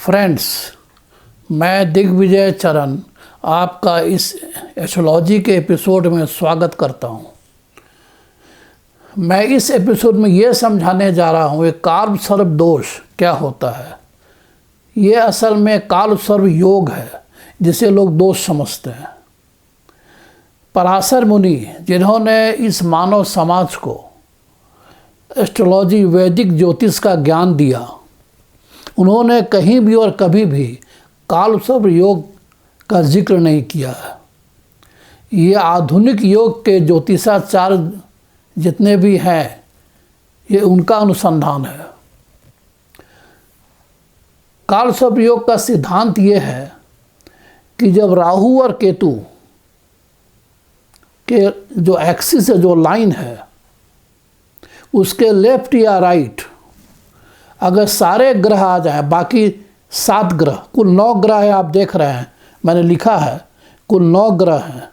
Friends, मैं दिग्विजय चरण आपका इस एस्ट्रोलॉजी के एपिसोड में स्वागत करता हूं। मैं इस एपिसोड में ये समझाने जा रहा हूं कि काल सर्प दोष क्या होता है। ये असल में काल सर्प योग है जिसे लोग दोष समझते हैं। पराशर मुनि, जिन्होंने इस मानव समाज को एस्ट्रोलॉजी वैदिक ज्योतिष का ज्ञान दिया, उन्होंने कहीं भी और कभी भी काल सर्प योग का जिक्र नहीं किया है। ये आधुनिक योग के ज्योतिषाचार्य जितने भी हैं, ये उनका अनुसंधान है। काल सर्प योग का सिद्धांत ये है कि जब राहु और केतु के जो एक्सिस है, जो लाइन है, उसके लेफ्ट या राइट अगर सारे ग्रह आ जाए, बाकी 7 ग्रह, कुल 9 ग्रह है, आप देख रहे हैं मैंने लिखा है कुल 9 ग्रह हैं।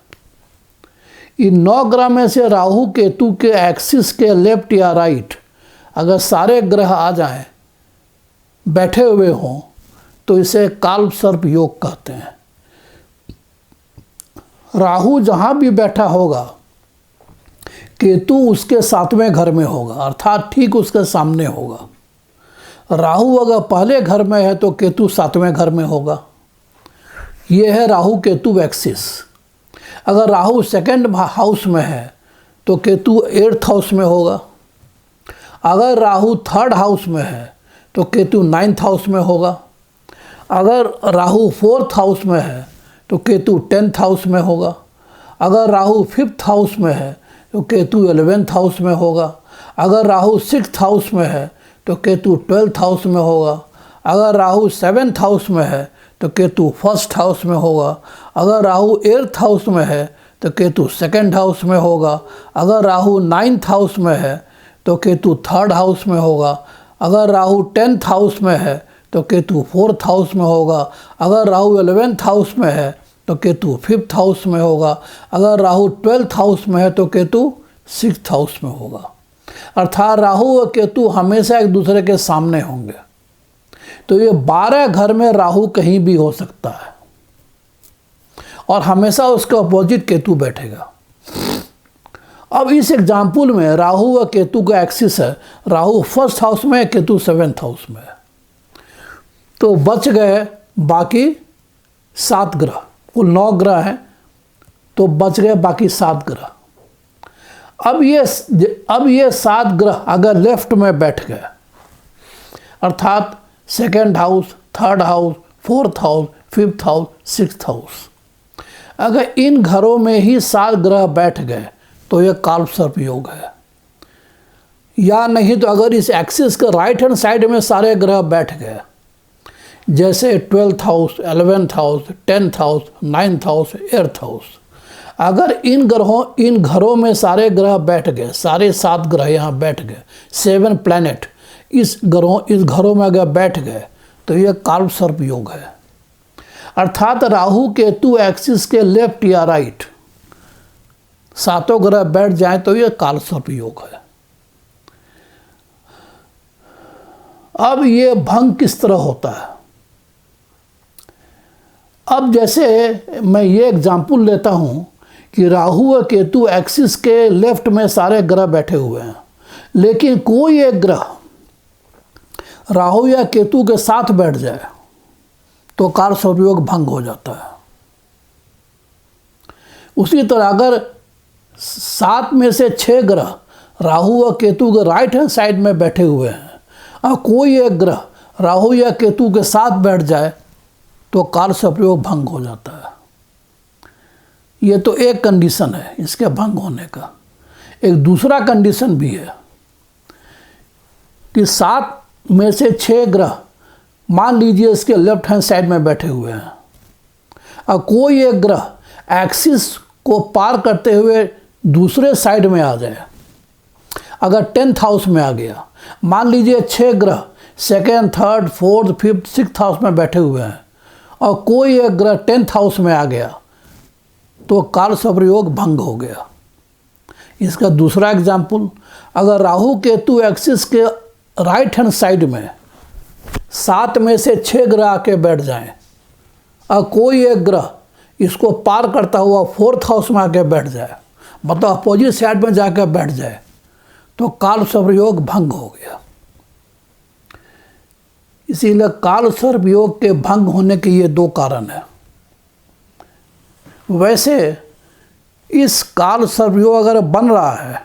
इन 9 ग्रह में से राहु केतु के एक्सिस के लेफ्ट या राइट अगर सारे ग्रह आ जाएं, बैठे हुए हों, तो इसे काल सर्प योग कहते हैं। राहु जहाँ भी बैठा होगा, केतु उसके 7वें घर में होगा, अर्थात ठीक उसके सामने होगा। राहु अगर पहले घर में है तो केतु 7वें घर में होगा। ये है राहु केतु एक्सिस। अगर राहु सेकंड हाउस में है तो केतु 8th हाउस में होगा। अगर राहु 3rd हाउस में है तो केतु 9th हाउस में होगा। अगर राहु 4th हाउस में है तो केतु 10th हाउस में होगा। अगर राहु 5th हाउस में है तो केतु 11th हाउस में होगा। अगर राहु 6th हाउस में है तो केतु 12th हाउस में होगा। अगर राहु 7th हाउस में है तो केतु 1st हाउस में होगा। अगर राहु 8th हाउस में है तो केतु 2nd हाउस में होगा। अगर राहु 9th हाउस में है तो केतु 3rd हाउस में होगा। अगर राहु 10th हाउस में है तो केतु 4th हाउस में होगा। अगर राहु 11th हाउस में है तो केतु 5th हाउस में होगा। अगर राहु 12th हाउस में है तो केतु 6th हाउस में होगा। अर्थात राहु और केतु हमेशा एक दूसरे के सामने होंगे। तो ये 12 घर में राहु कहीं भी हो सकता है और हमेशा उसके अपोजिट केतु बैठेगा। अब इस एग्जाम्पल में राहु और केतु का एक्सिस है, राहु 1st हाउस में है, केतु 7th हाउस में है, तो बच गए बाकी 7 ग्रह। कुल 9 ग्रह हैं तो बच गए बाकी 7 ग्रह। अब ये 7 ग्रह अगर लेफ्ट में बैठ गए, अर्थात 2nd house, 3rd house, 4th house, 5th house, 6th house, अगर इन घरों में ही 7 ग्रह बैठ गए तो यह काल सर्प योग है। या नहीं तो अगर इस एक्सिस के राइट हैंड साइड में सारे ग्रह बैठ गए, जैसे 12th house, 11th house, 10th house, 9th house, 8th house, अगर इन घरों में सारे ग्रह बैठ गए, सारे 7 ग्रह यहाँ बैठ गए, 7 प्लैनेट इस घरों में अगर बैठ गए तो यह काल सर्प योग है। अर्थात राहु केतु एक्सिस के लेफ्ट या राइट 7 ग्रह बैठ जाएं तो यह काल सर्प योग है। अब ये भंग किस तरह होता है? अब जैसे मैं ये एग्जाम्पल लेता हूँ कि राहु और केतु एक्सिस के लेफ्ट में सारे ग्रह बैठे हुए हैं, लेकिन कोई एक ग्रह राहु या केतु के साथ बैठ जाए तो काल सर्प योग भंग हो जाता है। उसी तरह अगर 7 में से 6 ग्रह राहु और केतु के राइट हैंड साइड में बैठे हुए हैं और कोई एक ग्रह राहु या केतु के साथ बैठ जाए तो काल सर्प योग भंग हो जाता है। ये तो एक कंडीशन है इसके भंग होने का। एक दूसरा कंडीशन भी है कि 7 में से 6 ग्रह मान लीजिए इसके लेफ्ट हैंड साइड में बैठे हुए हैं और कोई एक ग्रह एक्सिस को पार करते हुए दूसरे साइड में आ जाए। अगर 10th हाउस में आ गया, मान लीजिए 6 ग्रह 2nd, 3rd, 4th, 5th, 6th house में बैठे हुए हैं और कोई एक ग्रह 10th हाउस में आ गया तो काल सर्प योग भंग हो गया। इसका दूसरा एग्जाम्पल, अगर राहु केतु एक्सिस के राइट हैंड साइड में 7 में से 6 ग्रह आके बैठ जाएं और कोई एक ग्रह इसको पार करता हुआ 4th हाउस में आके बैठ जाए, मतलब अपोजिट साइड में जाकर बैठ जाए, तो काल सर्प योग भंग हो गया। इसीलिए काल सर्प योग के भंग होने के ये 2 कारण हैं। वैसे इस काल सर्प योग अगर बन रहा है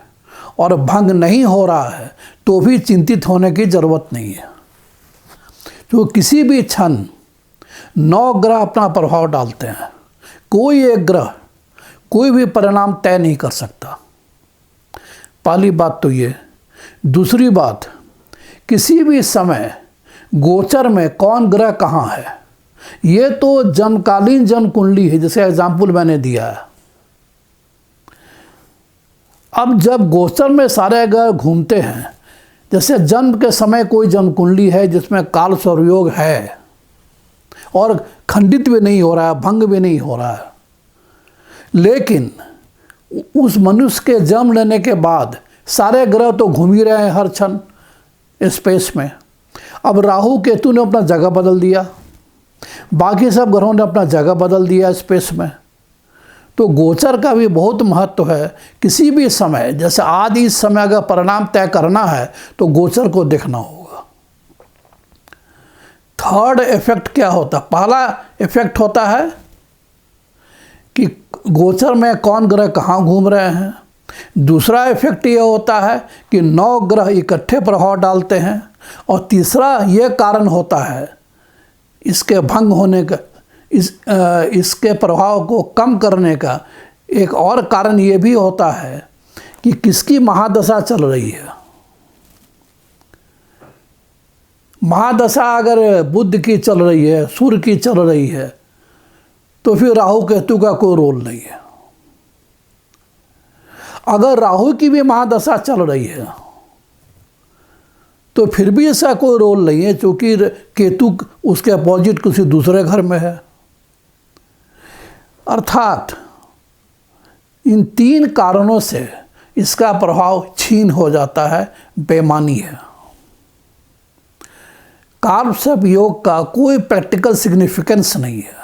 और भंग नहीं हो रहा है तो भी चिंतित होने की ज़रूरत नहीं है, तो किसी भी क्षण 9 ग्रह अपना प्रभाव डालते हैं। कोई एक ग्रह कोई भी परिणाम तय नहीं कर सकता। पहली बात तो ये। दूसरी बात, किसी भी समय गोचर में कौन ग्रह कहाँ है, ये तो जन्मकालीन जन्म कुंडली है, जैसे एग्जाम्पल मैंने दिया है। अब जब गोचर में सारे ग्रह घूमते हैं, जैसे जन्म के समय कोई जन्म कुंडली है जिसमें काल सर्प योग है और खंडित भी नहीं हो रहा है, भंग भी नहीं हो रहा है, लेकिन उस मनुष्य के जन्म लेने के बाद सारे ग्रह तो घूम ही रहे हैं हर क्षण स्पेस में। अब राहु केतु ने अपना जगह बदल दिया, बाकी सब ग्रहों ने अपना जगह बदल दिया स्पेस में, तो गोचर का भी बहुत महत्व है। किसी भी समय, जैसे आज इस समय अगर परिणाम तय करना है तो गोचर को देखना होगा। थर्ड इफेक्ट क्या होता है? पहला इफेक्ट होता है कि गोचर में कौन ग्रह कहाँ घूम रहे हैं। दूसरा इफेक्ट ये होता है कि 9 ग्रह इकट्ठे प्रभाव डालते हैं। और तीसरा ये कारण होता है इसके भंग होने का, इसके प्रभाव को कम करने का एक और कारण ये भी होता है कि किसकी महादशा चल रही है। महादशा अगर बुध की चल रही है, सूर्य की चल रही है, तो फिर राहु केतु का कोई रोल नहीं है। अगर राहु की भी महादशा चल रही है तो फिर भी ऐसा कोई रोल नहीं है, क्योंकि केतु उसके अपोजिट किसी दूसरे घर में है। अर्थात इन 3 कारणों से इसका प्रभाव क्षीण हो जाता है, बेमानी है। काल सर्प योग का कोई प्रैक्टिकल सिग्निफिकेंस नहीं है,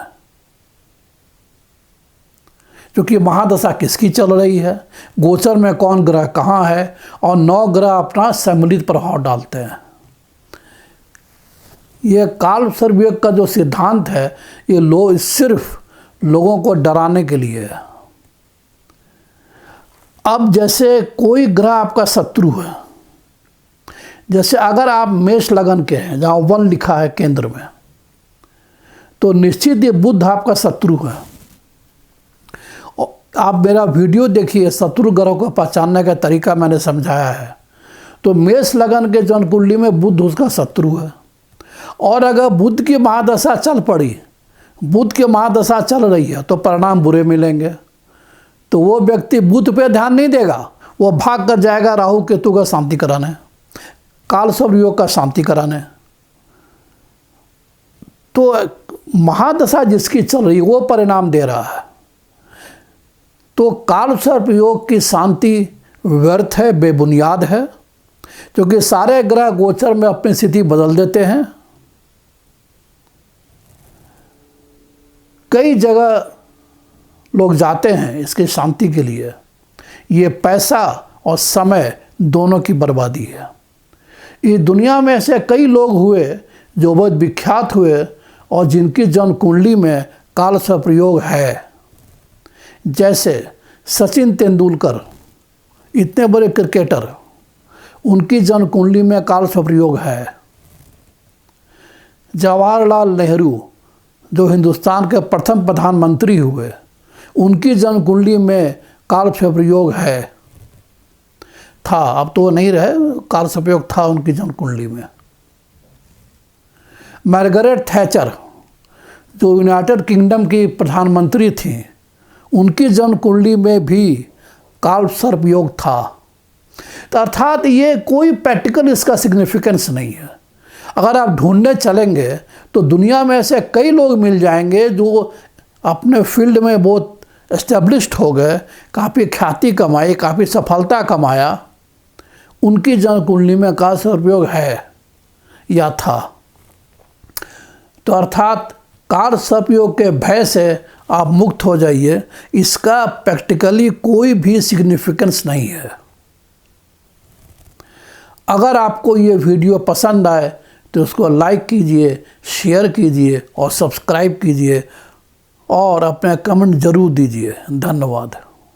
क्योंकि महादशा किसकी चल रही है, गोचर में कौन ग्रह कहाँ है, और 9 ग्रह अपना सम्मिलित प्रभाव डालते हैं। यह काल सर्प योग का जो सिद्धांत है, ये सिर्फ लोगों को डराने के लिए है। अब जैसे कोई ग्रह आपका शत्रु है, जैसे अगर आप मेष लगन के हैं जहाँ 1 लिखा है केंद्र में, तो निश्चित ये बुध आपका शत्रु है। आप मेरा वीडियो देखिए, शत्रु ग्रह को पहचानने का तरीका मैंने समझाया है। तो मेष लगन के जन्म कुंडली में बुध उसका शत्रु है, और अगर बुध की महादशा चल पड़ी, बुध की महादशा चल रही है, तो परिणाम बुरे मिलेंगे। तो वो व्यक्ति बुध पे ध्यान नहीं देगा, वो भाग कर जाएगा राहु केतु का शांति कराने, काल सर्प योग का शांति कराने। तो महादशा जिसकी चल रही है वो परिणाम दे रहा है। तो काल सर्प योग की शांति व्यर्थ है, बेबुनियाद है, क्योंकि सारे ग्रह गोचर में अपनी स्थिति बदल देते हैं। कई जगह लोग जाते हैं इसकी शांति के लिए, ये पैसा और समय दोनों की बर्बादी है। इस दुनिया में ऐसे कई लोग हुए जो बहुत विख्यात हुए और जिनकी जन्म कुंडली में काल सर्प योग है। जैसे सचिन तेंदुलकर, इतने बड़े क्रिकेटर, उनकी जन्म कुंडली में काल सर्प योग है। जवाहरलाल नेहरू जो हिंदुस्तान के प्रथम प्रधानमंत्री हुए, उनकी जन्म कुंडली में काल सर्प योग है, था। अब तो वो नहीं रहे, काल सर्प योग था उनकी जन्म कुंडली में। मार्गरेट थैचर जो यूनाइटेड किंगडम की प्रधानमंत्री थी, उनकी जन्म कुंडली में भी काल सर्प योग था। तो अर्थात ये कोई प्रैक्टिकल इसका सिग्निफिकेंस नहीं है। अगर आप ढूंढने चलेंगे तो दुनिया में ऐसे कई लोग मिल जाएंगे जो अपने फील्ड में बहुत एस्टेब्लिश्ड हो गए, काफ़ी ख्याति कमाई, काफ़ी सफलता कमाया, उनकी जन्म कुंडली में काल सर्प योग है या था। तो अर्थात कार सर्पयोग के भय से आप मुक्त हो जाइए, इसका प्रैक्टिकली कोई भी सिग्निफिकेंस नहीं है। अगर आपको ये वीडियो पसंद आए तो उसको लाइक कीजिए, शेयर कीजिए और सब्सक्राइब कीजिए और अपना कमेंट ज़रूर दीजिए। धन्यवाद।